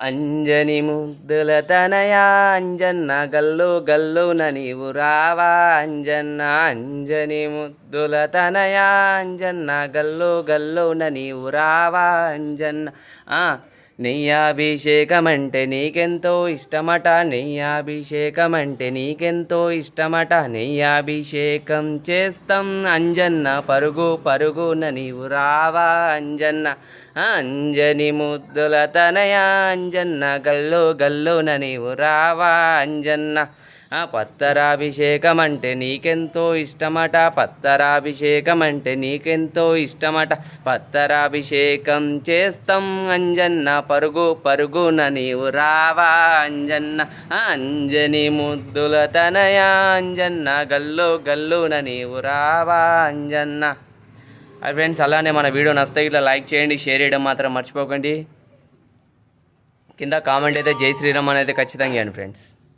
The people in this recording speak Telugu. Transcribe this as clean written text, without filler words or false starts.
అంజని ముద్దుల తనయా అంజన్న గల్లు గల్లున నీవు రావా అంజన్న. అంజని ముద్దుల తనయా అంజన్న గల్లు గల్లున నీవు రావా అంజన్న. నెయ్యాభిషేకమంటే నీకెంతో ఇష్టమట, నెయ్యాభిషేకమంటే నీకెంతో ఇష్టమట. నెయ్యాభిషేకం చేస్తాం అంజన్న పరుగు పరుగున నీవు రావా అంజన్న. అంజని ముద్దుల తనయా అంజన్న గల్లు గల్లున నీవు రావా అంజన్న. పత్తరాభిషేకం అంటే నీకెంతో ఇష్టమట, పత్తరాభిషేకం అంటే నీకెంతో ఇష్టమట. పత్తరాభిషేకం చేస్తాం అంజన్న పరుగు పరుగున నీవు రావా అంజన్న. అంజని ముద్దుల తనయా అంజన్న గల్లు గల్లున నీవు రావా అంజన్న. ఫ్రెండ్స్, అలానే మన వీడియో నచ్చితే ఇట్లా లైక్ చేయండి, షేర్ చేయడం మాత్రం మర్చిపోకండి. కింద కామెంట్ అయితే జై శ్రీరామ్ అనేది ఖచ్చితంగా చేయండి ఫ్రెండ్స్.